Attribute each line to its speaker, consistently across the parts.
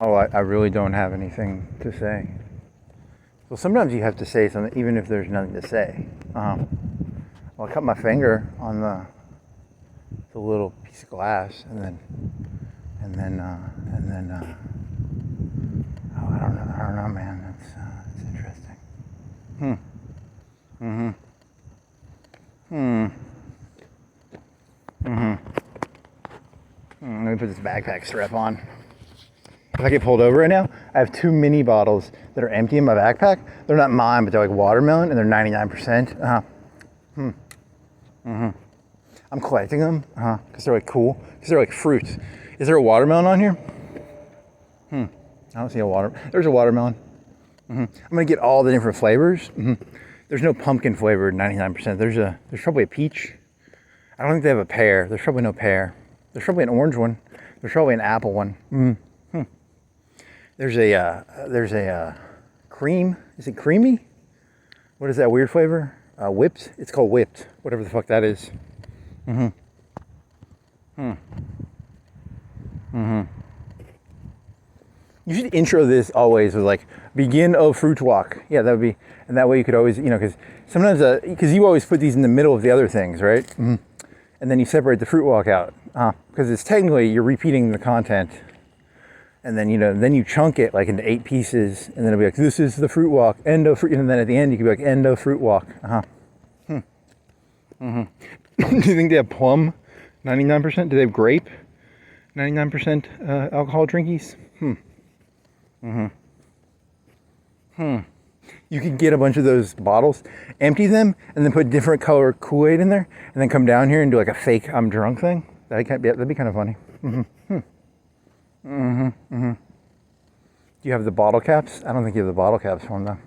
Speaker 1: Oh, I really don't have anything to say. Well, sometimes you have to say something even if there's nothing to say. Well, I cut my finger on the little piece of glass, and then oh, I don't know, man. That's interesting. Hmm. Mm-hmm. Hmm. Mm-hmm. Let me put this backpack strap on. If I get pulled over right now, I have 2 mini bottles that are empty in my backpack. They're not mine, but they're like watermelon, and they're 99%. I'm collecting them, because they're like cool, because they're like fruits. Is there a watermelon on here? I don't see a there's a watermelon. I'm gonna get all the different flavors. There's no pumpkin flavored 99%. There's probably a peach. I don't think they have a pear. There's probably no pear. There's probably an orange one. There's probably an apple one. There's a cream. Is it creamy? What is that weird flavor? Whipped. It's called whipped. Whatever the fuck that is. You should intro this always with like begin of FruitWalk. Yeah, that would be, and that way you could always, because sometimes because you always put these in the middle of the other things, right? And then you separate the FruitWalk out because it's technically you're repeating the content, and then then you chunk it like into 8 pieces, and then it'll be like this is the FruitWalk, Endo fruit, and then at the end you could be like Endo FruitWalk. Do you think they have plum? 99%. Do they have grape? 99% alcohol drinkies. You could get a bunch of those bottles, empty them, and then put different color Kool-Aid in there, and then come down here and do like a fake I'm drunk thing. That'd be kind of funny. Do you have the bottle caps? I don't think you have the bottle caps for them though.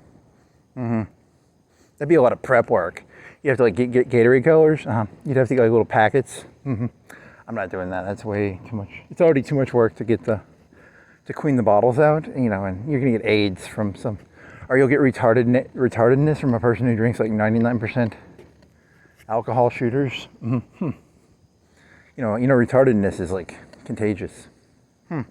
Speaker 1: That'd be a lot of prep work. You have to like get Gatorade colors. You'd have to get like little packets. I'm not doing that. That's way too much. It's already too much work to get to clean the bottles out, and you're gonna get AIDS from some, or you'll get retardedness from a person who drinks like 99% alcohol shooters. Retardedness is like contagious. You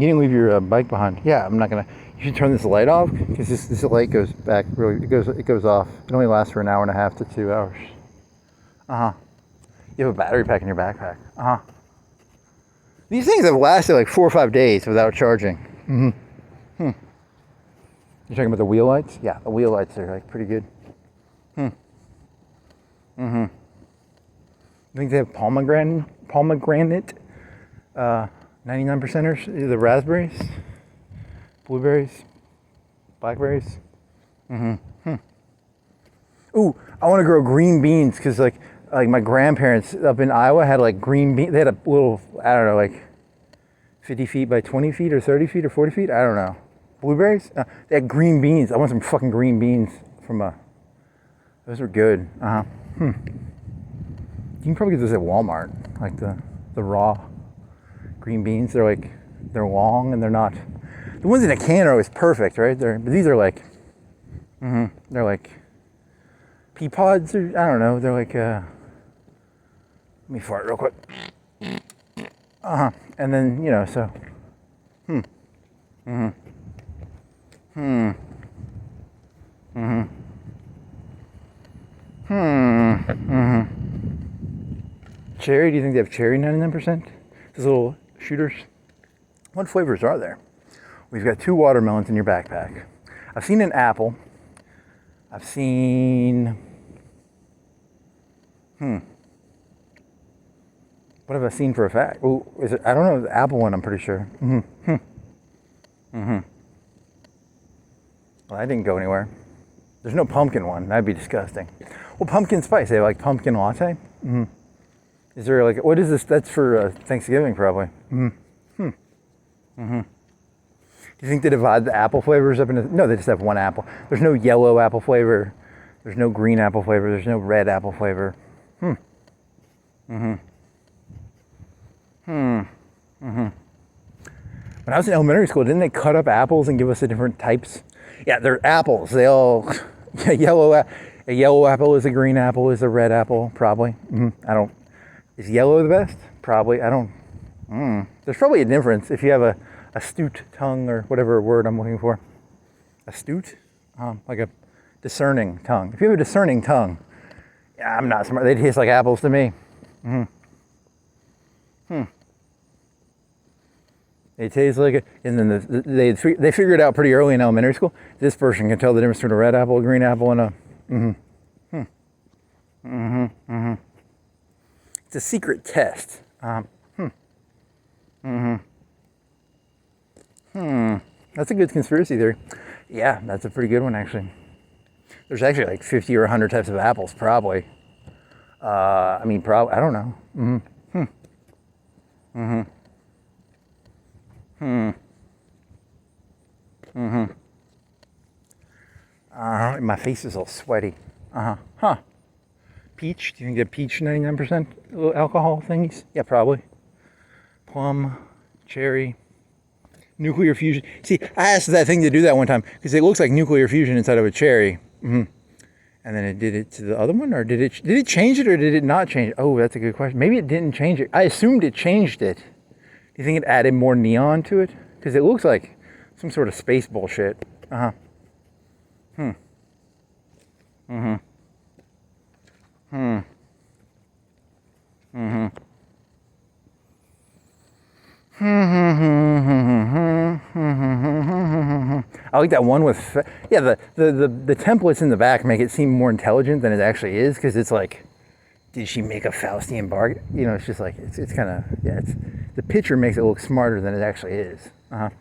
Speaker 1: didn't leave your bike behind. Yeah, I'm not gonna. You should turn this light off because this light goes back. Really, it goes off. It only lasts for an hour and a half to 2 hours. You have a battery pack in your backpack. These things have lasted like 4 or 5 days without charging. You're talking about the wheel lights? Yeah, the wheel lights are like pretty good. You think they have pomegranate? 99%ers? The raspberries? Blueberries? Blackberries? Ooh, I want to grow green beans because like my grandparents up in Iowa had like green beans. They had a little, I don't know, like 50 feet by 20 feet or 30 feet or 40 feet. I don't know. Blueberries? They had green beans. I want some fucking green beans from those were good. You can probably get those at Walmart, like the raw green beans. They're long and they're not. The ones in a can are always perfect, right? But these are like, they're like pea pods, or I don't know. They're like, let me fart real quick. And then so. Cherry? Do you think they have cherry 99%? Those little shooters. What flavors are there? We've got 2 watermelons in your backpack. I've seen an apple. I've seen. What have I seen for a fact? Oh, is it? I don't know. The apple one, I'm pretty sure. Well, that didn't go anywhere. There's no pumpkin one. That'd be disgusting. Well, pumpkin spice. They have like pumpkin latte. Is there like, what is this? That's for Thanksgiving probably. Do you think they divide the apple flavors up into? No, they just have one apple. There's no yellow apple flavor. There's no green apple flavor. There's no red apple flavor. When I was in elementary school, didn't they cut up apples and give us the different types? Yeah, they're apples. They all a yellow apple is a green apple is a red apple probably. I don't. Is yellow the best? Probably. I don't. There's probably a difference if you have a astute tongue or whatever word I'm looking for. Astute, like a discerning tongue. If you have a discerning tongue, yeah, I'm not smart. They taste like apples to me. They taste like it, and then they figured out pretty early in elementary school. This person can tell the difference between a red apple, a green apple, and a. It's a secret test. That's a good conspiracy theory. Yeah, that's a pretty good one actually. There's actually like 50 or 100 types of apples, probably. I don't know. My face is all sweaty. Peach? Do you think that peach 99% alcohol thingies? Yeah, probably. Plum, cherry, nuclear fusion. See, I asked that thing to do that one time because it looks like nuclear fusion inside of a cherry. And then it did it to the other one, or did it change it, or did it not change it? Oh, that's a good question. Maybe it didn't change it. I assumed it changed it. Do you think it added more neon to it? Because it looks like some sort of space bullshit. I like that one with, the templates in the back make it seem more intelligent than it actually is, because it's like, did she make a Faustian bargain? You know, it's just like, it's kind of, the picture makes it look smarter than it actually is. Yeah,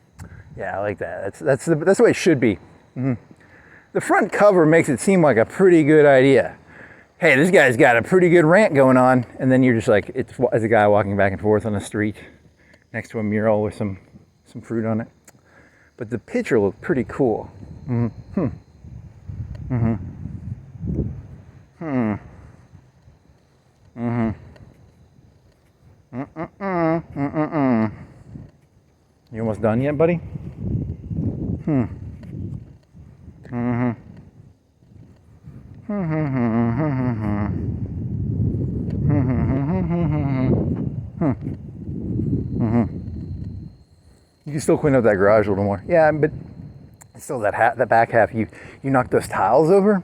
Speaker 1: I like that. That's the way it should be. The front cover makes it seem like a pretty good idea. Hey, this guy's got a pretty good rant going on, and then you're just like, it's a guy walking back and forth on the street next to a mural with some fruit on it. But the picture looked pretty cool. You almost done yet, buddy? You can still clean up that garage a little more. Yeah, but still that back half, you knocked those tiles over.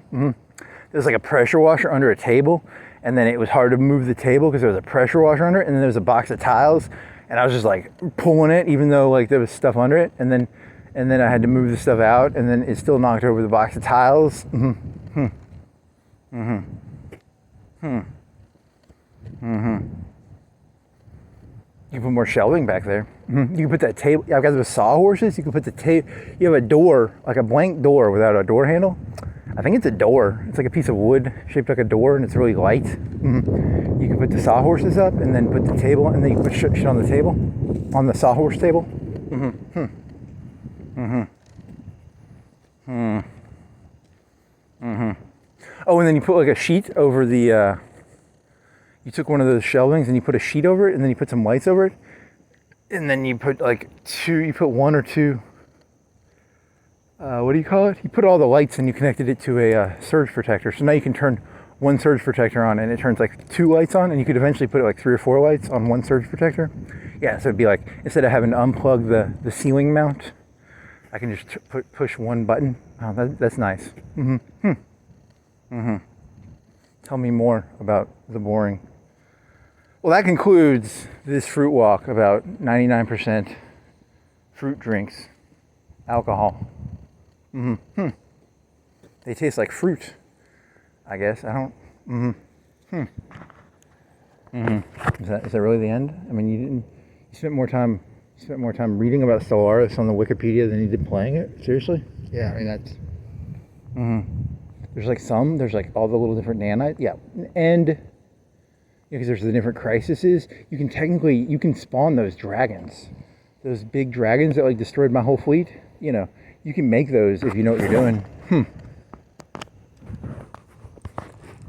Speaker 1: There's like a pressure washer under a table, and then it was hard to move the table because there was a pressure washer under it, and then there was a box of tiles, and I was just like pulling it even though like there was stuff under it, and then I had to move the stuff out, and then it still knocked over the box of tiles. You can put more shelving back there. You can put that table. I've got those sawhorses. You can put the table. You have a door, like a blank door without a door handle. I think it's a door. It's like a piece of wood shaped like a door, and it's really light. You can put the sawhorses up, and then put the table, and then you put shit on the table, on the sawhorse table. Oh, and then you put like a sheet over the. You took one of those shelvings and you put a sheet over it, and then you put some lights over it, and then you put like one or two. What do you call it? You put all the lights and you connected it to a surge protector. So now you can turn one surge protector on, and it turns like two lights on, and you could eventually put like 3 or 4 lights on one surge protector. Yeah, so it'd be like, instead of having to unplug the ceiling mount, I can just push one button. Oh, that's nice. Tell me more about the boring. Well, that concludes this fruit walk about 99% fruit drinks, alcohol. They taste like fruit, I guess. I don't. Is that really the end? I mean, you spent more time reading about Stellaris on the Wikipedia than you did playing it. Seriously? Yeah, I mean that's. There's like all the little different nanites. Yeah, and because there's the different crises, you can spawn those dragons, those big dragons that like destroyed my whole fleet. You know, you can make those if you know what you're doing.